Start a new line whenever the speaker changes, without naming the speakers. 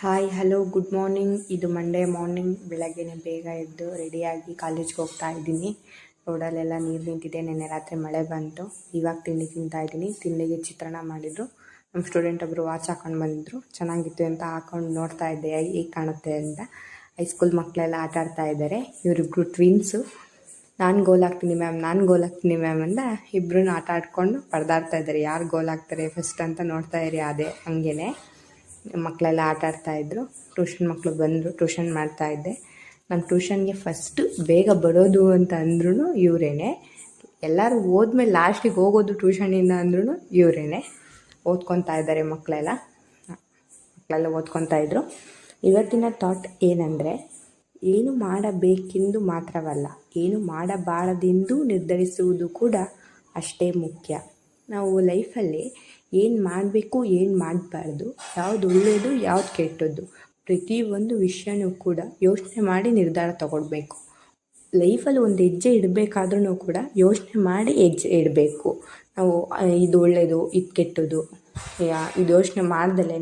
Hi hello good morning. ಇದು Monday morning. ಬೆಳಗ್ಗೆನೇ ಬೇಗ ಎದ್ದು ರೆಡಿಯಾಗಿ ಕಾಲೇಜ್ಗೆ ಹೋಗ್ತಾ ಇದ್ದೀನಿ. ರೋಡಲ್ಲೆಲ್ಲ ನೀರು ನಿಂತಿದೆ. ನಿನ್ನೆ ರಾತ್ರಿ ಮಳೆ ಬಂತು. ಇವಾಗ ತಿಂಡಿ ತಿಂತಾಯಿದ್ದೀನಿ. ತಿಂಡಿಗೆ ಚಿತ್ರಾನ್ನ ಮಾಡಿದರು. ನಮ್ಮ ಸ್ಟೂಡೆಂಟ್ ಒಬ್ಬರು ವಾಚ್ ಹಾಕೊಂಡು ಬಂದಿದ್ರು. ಚೆನ್ನಾಗಿತ್ತು ಅಂತ ಹಾಕೊಂಡು ನೋಡ್ತಾ ಇದ್ದೆ ಹೇಗೆ ಕಾಣುತ್ತೆ ಅಂತ. ಹೈಸ್ಕೂಲ್ ಮಕ್ಕಳೆಲ್ಲ ಆಟ ಆಡ್ತಾ ಇದ್ದಾರೆ. ಇವರಿಬ್ಬರು ಟ್ವಿನ್ಸು. ನಾನು ಗೋಲ್ ಹಾಕ್ತೀನಿ ಮ್ಯಾಮ್ ಅಂತ ಇಬ್ಬರೂ ಆಟ ಆಡ್ಕೊಂಡು ಪರದಾಡ್ತಾ ಇದ್ದಾರೆ. ಯಾರು ಗೋಲ್ ಹಾಕ್ತಾರೆ ಫಸ್ಟ್ ಅಂತ ನೋಡ್ತಾ ಇರಿ. ಅದೇ ಹಂಗೇ ಮಕ್ಕಳೆಲ್ಲ ಆಟ ಆಡ್ತಾಯಿದ್ರು. ಟ್ಯೂಷನ್ ಮಕ್ಕಳು ಬಂದರು. ಟ್ಯೂಷನ್ ಮಾಡ್ತಾಯಿದ್ದೆ. ನಮ್ಮ ಟ್ಯೂಷನ್ಗೆ ಫಸ್ಟು ಬೇಗ ಬರೋದು ಅಂತ ಅಂದ್ರೂ ಇವರೇನೆ. ಎಲ್ಲರೂ ಹೋದ್ಮೇಲೆ ಲಾಸ್ಟಿಗೆ ಹೋಗೋದು ಟ್ಯೂಷನಿಂದ ಅಂದ್ರೂ ಇವರೇನೆ. ಓದ್ಕೊತಾ ಇದ್ದಾರೆ ಮಕ್ಕಳೆಲ್ಲ ಓದ್ಕೊತಾ ಇದ್ರು. ಇವತ್ತಿನ ಥಾಟ್ ಏನಂದರೆ, ಏನು ಮಾಡಬೇಕೆಂದು ಮಾತ್ರವಲ್ಲ, ಏನು ಮಾಡಬಾರದೆಂದು ನಿರ್ಧರಿಸುವುದು ಕೂಡ ಅಷ್ಟೇ ಮುಖ್ಯ. ನಾವು ಲೈಫಲ್ಲಿ ಏನು ಮಾಡಬೇಕು, ಏನು ಮಾಡಬಾರ್ದು, ಯಾವುದು ಒಳ್ಳೆಯದು, ಯಾವುದು ಕೆಟ್ಟದ್ದು, ಪ್ರತಿಯೊಂದು ವಿಷಯನೂ ಕೂಡ ಯೋಚನೆ ಮಾಡಿ ನಿರ್ಧಾರ ತಗೊಳ್ಬೇಕು. ಲೈಫಲ್ಲಿ ಒಂದು ಹೆಜ್ಜೆ ಇಡಬೇಕಾದ್ರೂ ಕೂಡ ಯೋಚನೆ ಮಾಡಿ ಹೆಜ್ಜೆ ಇಡಬೇಕು. ನಾವು ಇದು ಒಳ್ಳೆಯದು, ಇದು ಕೆಟ್ಟದ್ದು, ಇದು ಯೋಚನೆ ಮಾಡ್ದಲೇ